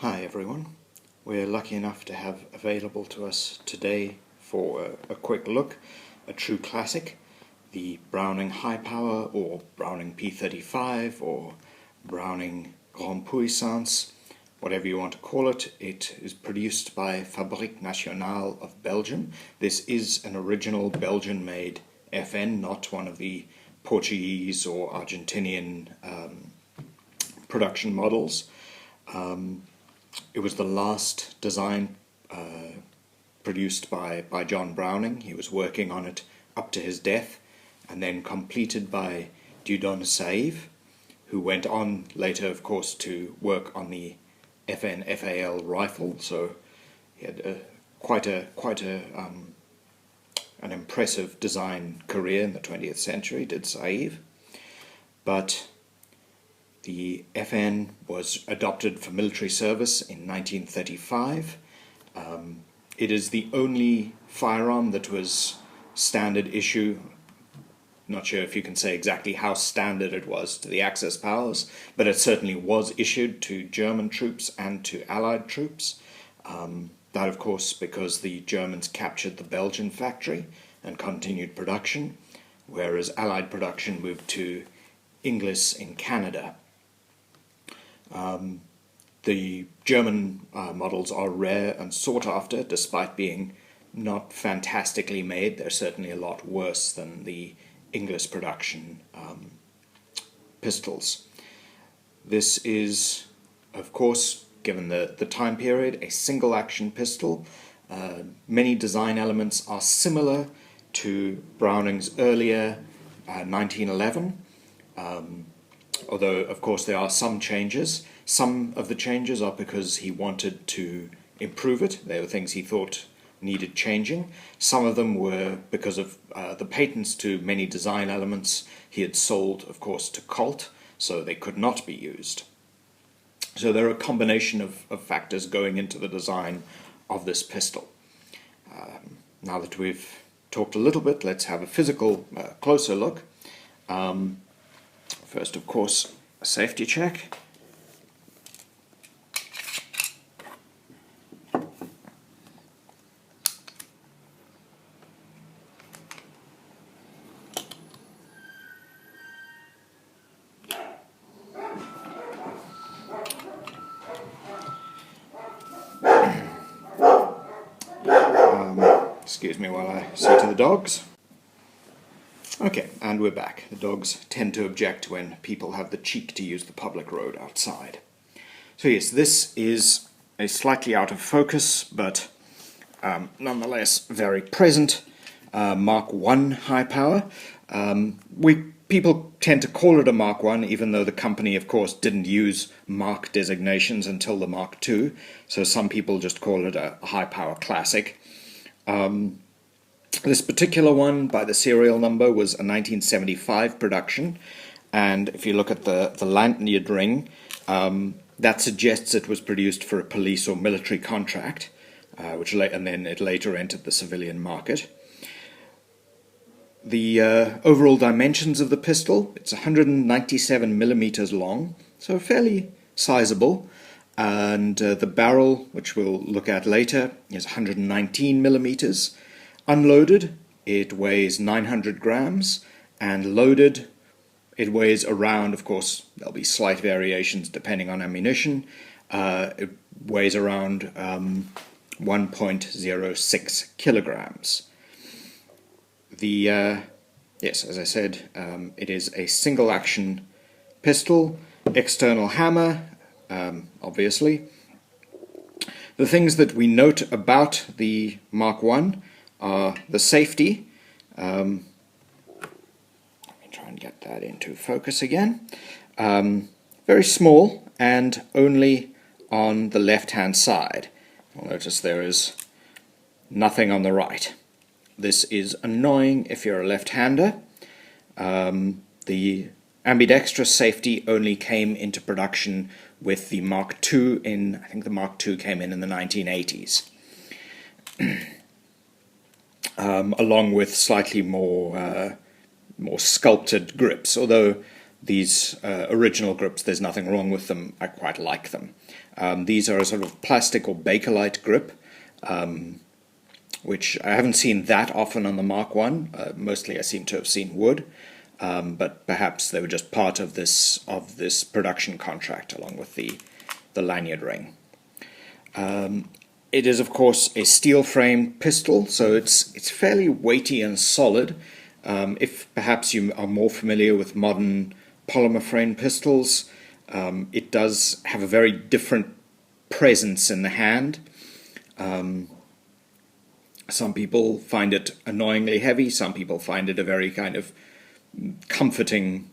Hi everyone. We're lucky enough to have available to us today for a quick look, a true classic, the Browning High Power or Browning P35 or Browning Grande Puissance, whatever you want to call it. It is produced by Fabrique Nationale of Belgium. This is an original Belgian-made FN, not one of the Portuguese or Argentinian production models. It was the last design produced by John Browning. He was working on it up to his death, and then completed by Dieudonné Saïve, who went on later, of course, to work on the FN FAL rifle. So he had quite an impressive design career in the 20th century, did Saïve. But the FN was adopted for military service in 1935. It is the only firearm that was standard issue. Not sure if you can say exactly how standard it was to the Axis powers, but it certainly was issued to German troops and to Allied troops. That, of course, because the Germans captured the Belgian factory and continued production, whereas Allied production moved to Inglis in Canada. The German models are rare and sought after, despite being not fantastically made. They're certainly a lot worse than the English production pistols. This is, of course, given the time period, a single action pistol. Many design elements are similar to Browning's earlier 1911. Although, of course, there are some changes. Some of the changes are because he wanted to improve it. They were things he thought needed changing. Some of them were because of the patents to many design elements he had sold, of course, to Colt, so they could not be used. So there are a combination of factors going into the design of this pistol. Now that we've talked a little bit, let's have a physical, closer look. First, of course, a safety check. Excuse me while I see to the dogs. Okay, and we're back. The dogs tend to object when people have the cheek to use the public road outside. So yes, this is a slightly out of focus, but nonetheless very present Mark I high power. People tend to call it a Mark I, even though the company, of course, didn't use Mark designations until the Mark II, so some people just call it a high power classic. This particular one, by the serial number, was a 1975 production, and if you look at the lanyard ring, that suggests it was produced for a police or military contract, and then it later entered the civilian market. The overall dimensions of the pistol, it's 197 millimeters long, so fairly sizable, and the barrel, which we'll look at later, is 119 millimeters. Unloaded, it weighs 900 grams, and loaded, it weighs around, of course, there'll be slight variations depending on ammunition, it weighs around 1.06 kilograms. Yes, as I said, it is a single action pistol, external hammer, obviously. The things that we note about the Mark I are the safety. Let me try and get that into focus again. Very small and only on the left-hand side. You'll notice there is nothing on the right. This is annoying if you're a left-hander. The ambidextrous safety only came into production with the Mark II I think the Mark II came in the 1980s. Along with slightly more sculpted grips, although these original grips, there's nothing wrong with them. I quite like them. These are a sort of plastic or Bakelite grip, which I haven't seen that often on the Mark I. Mostly I seem to have seen wood, but perhaps they were just part of this production contract along with the lanyard ring. It is, of course, a steel frame pistol, so it's fairly weighty and solid. If perhaps you are more familiar with modern polymer frame pistols, it does have a very different presence in the hand. Some people find it annoyingly heavy. Some people find it a very kind of comforting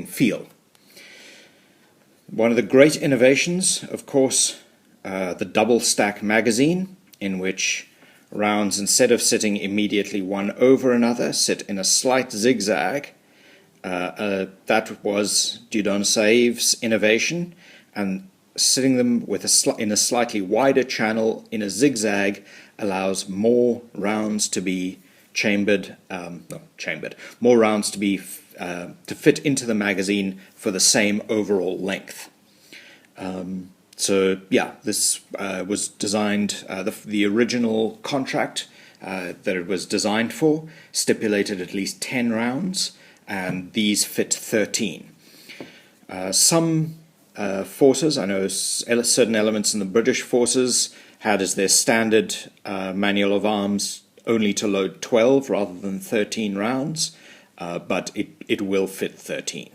feel. One of the great innovations, of course, the double stack magazine, in which rounds, instead of sitting immediately one over another, sit in a slight zigzag. That was Dudon Saiv's innovation, and sitting them with in a slightly wider channel in a zigzag allows more rounds to be more rounds to be to fit into the magazine for the same overall length. So yeah, this was designed, the original contract that it was designed for stipulated at least 10 rounds, and these fit 13. Some forces, I know certain elements in the British forces had as their standard manual of arms only to load 12 rather than 13 rounds, but it will fit 13.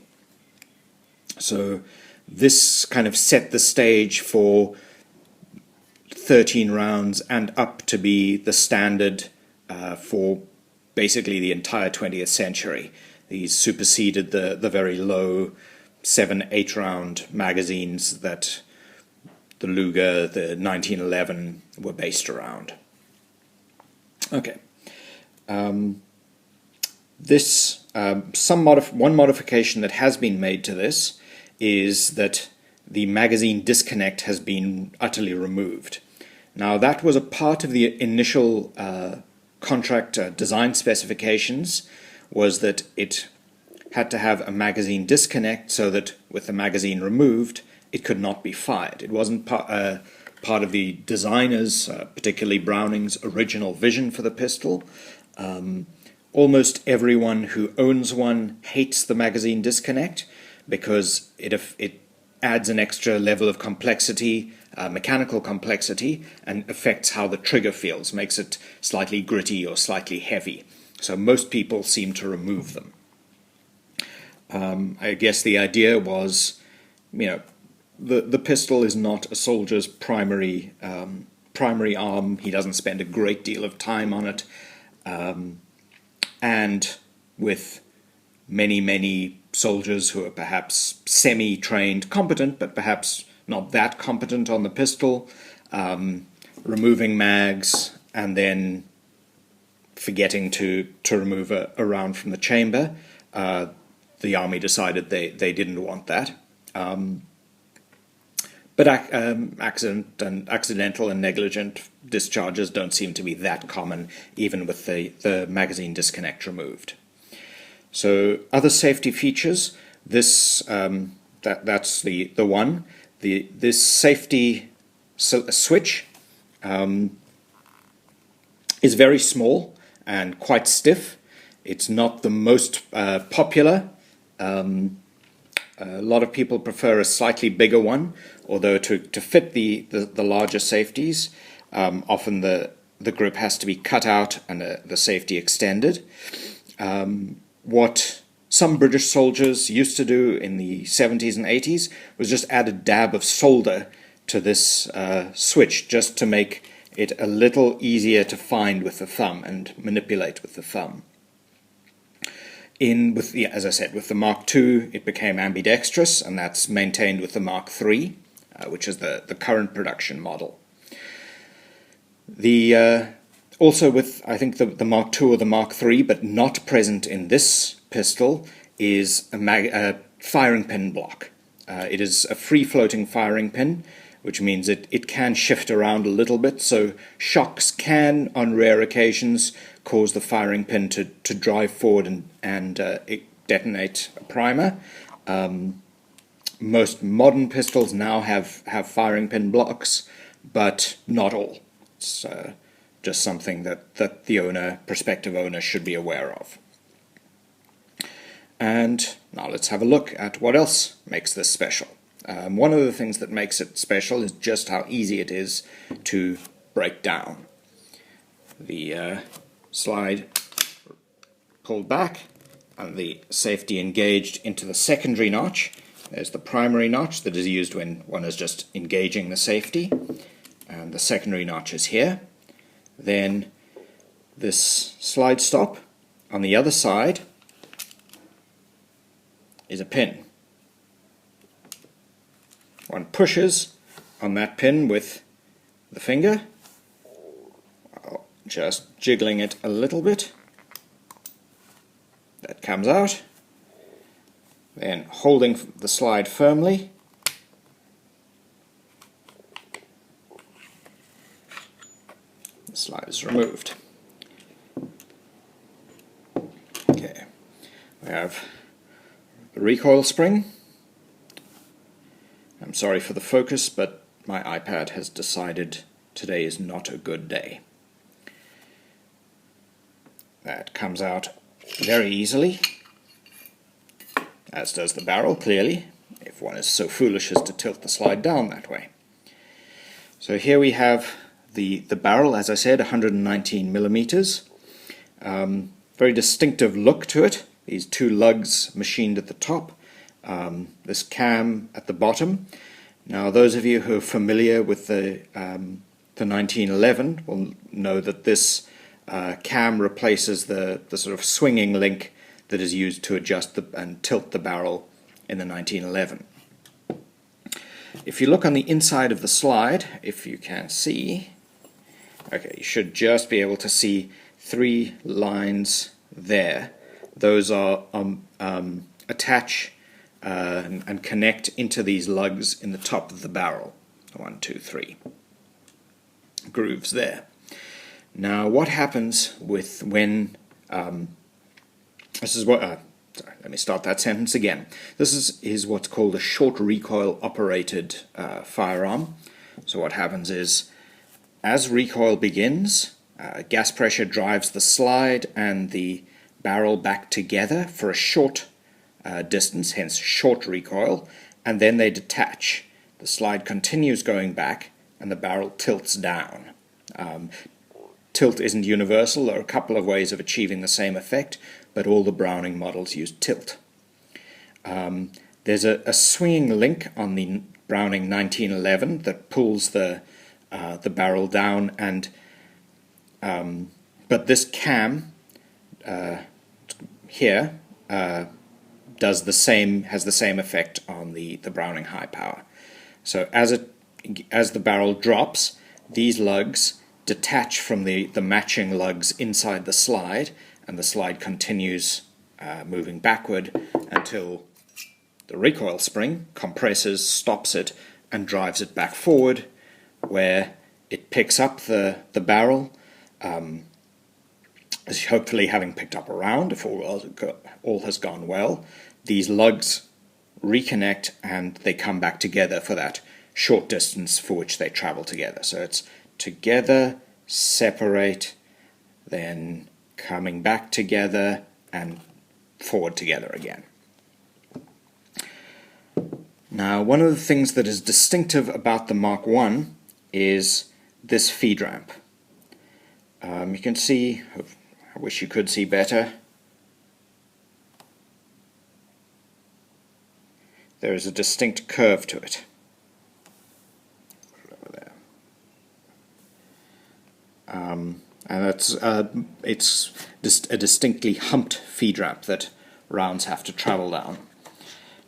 So this kind of set the stage for 13 rounds and up to be the standard for basically the entire 20th century. These superseded the very low 7-8 round magazines that the Luger, the 1911 were based around. Okay. One modification that has been made to this is that the magazine disconnect has been utterly removed. Now, that was a part of the initial contract design specifications, was that it had to have a magazine disconnect so that with the magazine removed, it could not be fired. It wasn't part of the designer's, particularly Browning's, original vision for the pistol. Almost everyone who owns one hates the magazine disconnect because it adds an extra level of complexity, mechanical complexity, and affects how the trigger feels, makes it slightly gritty or slightly heavy. So most people seem to remove them. I guess the idea was, the pistol is not a soldier's primary arm. He doesn't spend a great deal of time on it. And with many soldiers who are perhaps semi-trained, competent, but perhaps not that competent on the pistol, removing mags and then forgetting to remove a round from the chamber, the army decided they didn't want that. But accidental and negligent discharges don't seem to be that common, even with the magazine disconnect removed. So other safety features, this that's the one. This safety switch is very small and quite stiff. It's not the most popular. A lot of people prefer a slightly bigger one, although to fit the larger safeties, often the grip has to be cut out and the safety extended. What some British soldiers used to do in the 70s and 80s was just add a dab of solder to this switch, just to make it a little easier to find with the thumb and manipulate with the thumb. As I said, with the Mark II, it became ambidextrous, and that's maintained with the Mark III, which is the current production model. Also with, I think, the Mark II or the Mark III, but not present in this pistol, is a firing pin block. It is a free-floating firing pin, which means it can shift around a little bit, so shocks can, on rare occasions, cause the firing pin to drive forward and detonate a primer. Most modern pistols now have firing pin blocks, but not all. It's just something that the prospective owner should be aware of. And now let's have a look at what else makes this special. One of the things that makes it special is just how easy it is to break down. The slide pulled back and the safety engaged into the secondary notch. There's the primary notch that is used when one is just engaging the safety, and the secondary notch is here. Then this slide stop on the other side is a pin. One pushes on that pin with the finger, just jiggling it a little bit. That comes out. Then holding the slide firmly, the slide is removed. Okay, we have the recoil spring. I'm sorry for the focus, but my iPad has decided today is not a good day. That comes out very easily, as does the barrel, clearly, if one is so foolish as to tilt the slide down that way. So here we have the barrel, as I said, 119 millimeters. Very distinctive look to it. These two lugs machined at the top, this cam at the bottom. Now those of you who are familiar with the 1911 will know that this cam replaces the sort of swinging link that is used to adjust and tilt the barrel in the 1911. If you look on the inside of the slide, if you can see, okay, you should just be able to see three lines there. Those are attach and connect into these lugs in the top of the barrel. 1, 2, 3 grooves there. Now, what happens when this is what? Sorry, let me start that sentence again. This is what's called a short recoil operated firearm. So what happens is, as recoil begins, gas pressure drives the slide and the barrel back together for a short distance, hence short recoil, and then they detach. The slide continues going back and the barrel tilts down. Tilt isn't universal. There are a couple of ways of achieving the same effect, but all the Browning models use tilt. There's a swinging link on the Browning 1911 that pulls the barrel down, and but this cam here has the same effect on the Browning high power. So as the barrel drops, these lugs detach from the matching lugs inside the slide, and the slide continues moving backward until the recoil spring compresses, stops it, and drives it back forward, where it picks up the barrel, hopefully having picked up a round if all has gone well. These lugs reconnect and they come back together for that short distance for which they travel together. So it's together, separate, then coming back together and forward together again. Now, one of the things that is distinctive about the Mark I is this feed ramp. You can see, I wish you could see better, there is a distinct curve to it. Over there. And it's just a distinctly humped feed ramp that rounds have to travel down.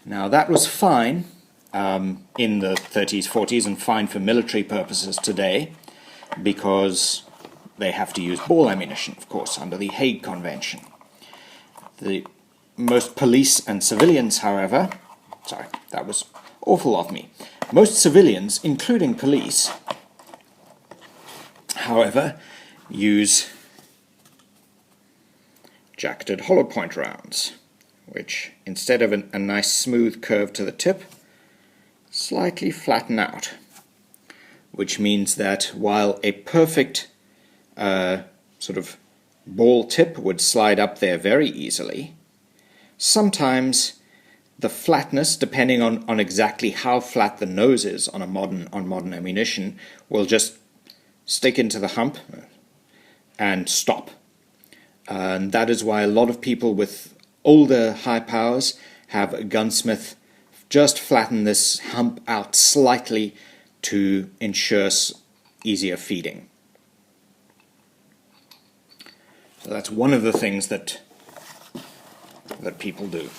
Now that was fine in the 30s, 40s, and fine for military purposes today, because they have to use ball ammunition, of course, under the Hague Convention. Most police and civilians, however, sorry, that was awful of me. Most civilians, including police, however, use jacketed hollow point rounds, which instead of a nice smooth curve to the tip, slightly flatten out, which means that while a perfect sort of ball tip would slide up there very easily, sometimes the flatness, depending on exactly how flat the nose is on modern ammunition, will just stick into the hump and stop. And that is why a lot of people with older high powers have a gunsmith just flatten this hump out slightly to ensure easier feeding. So that's one of the things that people do.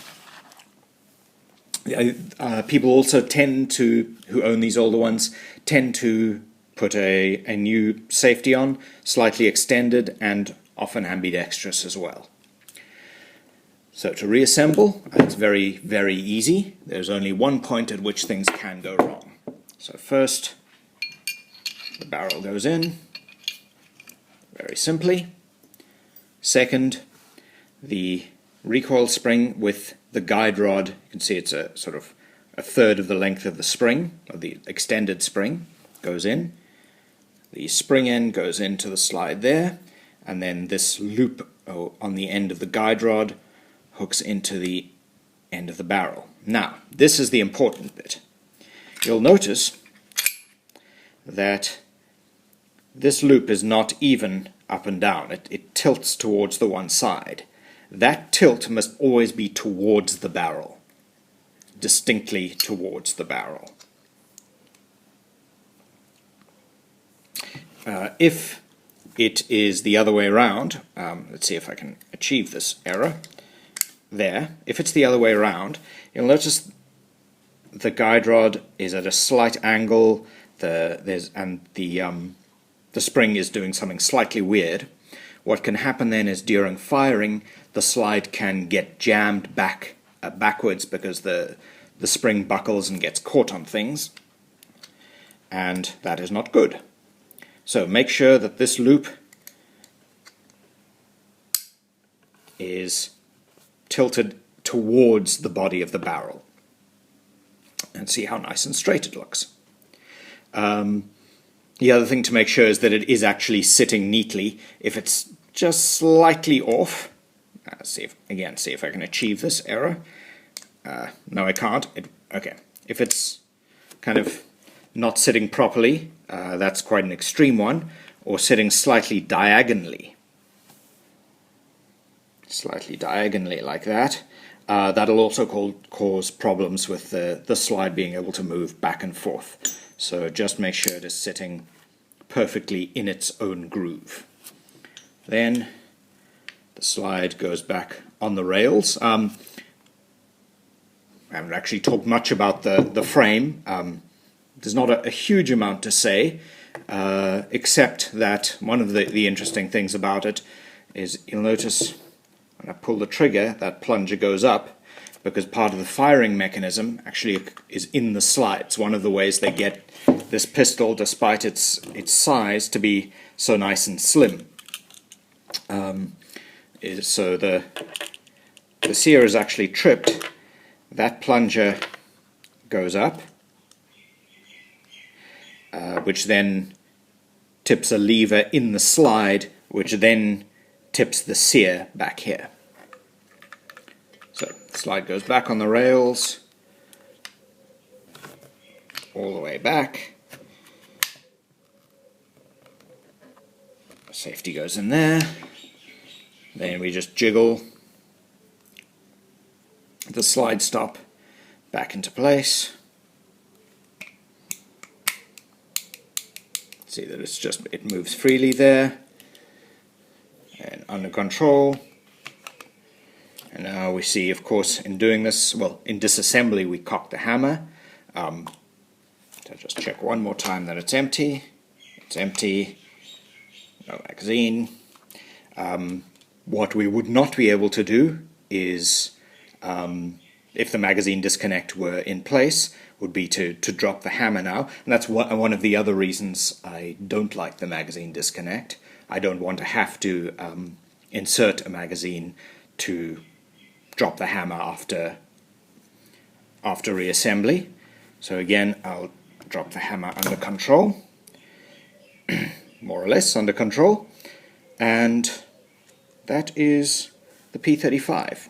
People also tend to, who own these older ones, tend to put a new safety on, slightly extended and often ambidextrous as well. So to reassemble, it's very, very easy. There's only one point at which things can go wrong. So first, the barrel goes in, very simply. Second, the recoil spring with the guide rod, you can see it's a sort of a third of the length of the spring, or the extended spring, goes in. The spring end goes into the slide there, and then this loop on the end of the guide rod hooks into the end of the barrel. Now, this is the important bit. You'll notice that this loop is not even up and down. It tilts towards the one side. That tilt must always be towards the barrel, distinctly towards the barrel. If it is the other way around, let's see if I can achieve this error. There, if it's the other way around, you'll notice the guide rod is at a slight angle, and the spring is doing something slightly weird. What can happen then is during firing, the slide can get jammed backwards because the spring buckles and gets caught on things, and that is not good. So make sure that this loop is tilted towards the body of the barrel, and see how nice and straight it looks. The other thing to make sure is that it is actually sitting neatly. If it's just slightly off, see if I can achieve this error. No, I can't. Okay, if it's kind of not sitting properly, that's quite an extreme one, or sitting slightly diagonally like that, that'll also cause problems with the slide being able to move back and forth. So just make sure it is sitting perfectly in its own groove. Then the slide goes back on the rails. I haven't actually talked much about the frame. There's not a huge amount to say, except that one of the interesting things about it is you'll notice when I pull the trigger, that plunger goes up, because part of the firing mechanism actually is in the slide. It's one of the ways they get this pistol, despite its size, to be so nice and slim. So the sear is actually tripped. That plunger goes up, which then tips a lever in the slide, which then tips the sear back here. So the slide goes back on the rails, all the way back. Safety goes in there. Then we just jiggle the slide stop back into place. See that it moves freely there and under control. And now we see, of course, in doing this, well, in disassembly we cock the hammer. So just check one more time that it's empty. It's empty. No magazine. What we would not be able to do is, if the magazine disconnect were in place, would be to drop the hammer now. And that's one of the other reasons I don't like the magazine disconnect. I don't want to have to insert a magazine to drop the hammer after reassembly. So again, I'll drop the hammer under control, more or less under control, and that is the P35.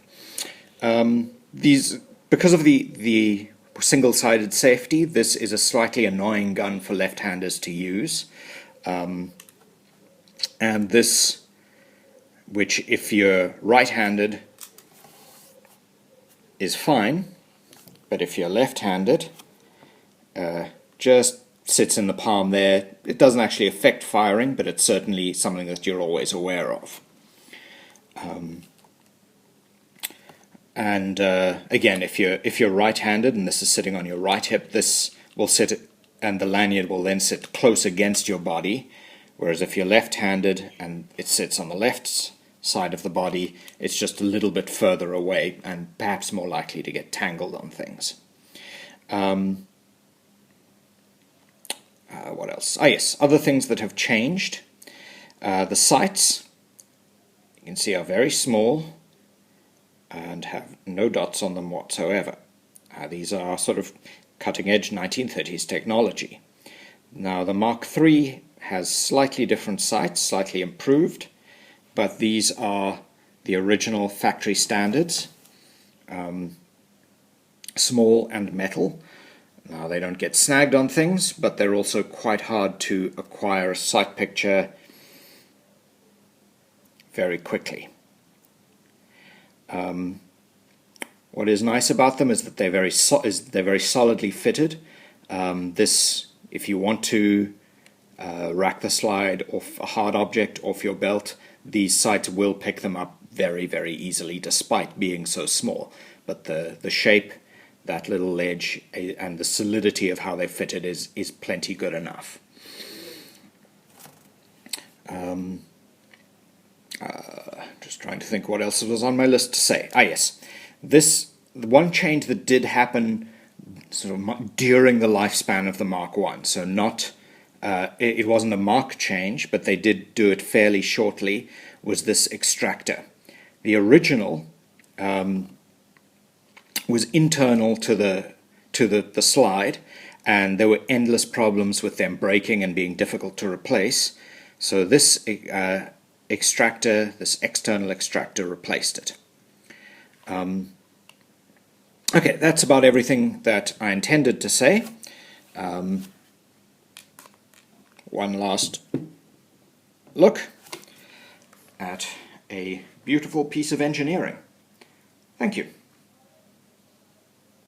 Because of the single-sided safety, this is a slightly annoying gun for left-handers to use. And this, which if you're right-handed, is fine, but if you're left-handed, just sits in the palm there. It doesn't actually affect firing, but it's certainly something that you're always aware of. Again, if you're right-handed and this is sitting on your right hip, this will sit, and the lanyard will then sit close against your body. Whereas if you're left-handed and it sits on the left side of the body, it's just a little bit further away and perhaps more likely to get tangled on things. What else? Yes, other things that have changed. The sights, you can see, are very small and have no dots on them whatsoever. These are sort of cutting-edge 1930s technology. Now the Mark III has slightly different sights, slightly improved, but these are the original factory standards, small and metal. Now they don't get snagged on things, but they're also quite hard to acquire a sight picture very quickly. What is nice about them is that they're very solidly fitted. If you want to rack the slide off a hard object off your belt, these sights will pick them up very, very easily, despite being so small. But the shape, that little ledge, and the solidity of how they fitted is plenty good enough. Just trying to think what else was on my list to say. Yes, the one change that did happen sort of during the lifespan of the Mark I. So not it wasn't a Mark change, but they did do it fairly shortly. Was this extractor? The original was internal to the slide, and there were endless problems with them breaking and being difficult to replace. So this extractor, this external extractor, replaced it. Okay, that's about everything that I intended to say. One last look at a beautiful piece of engineering. Thank you.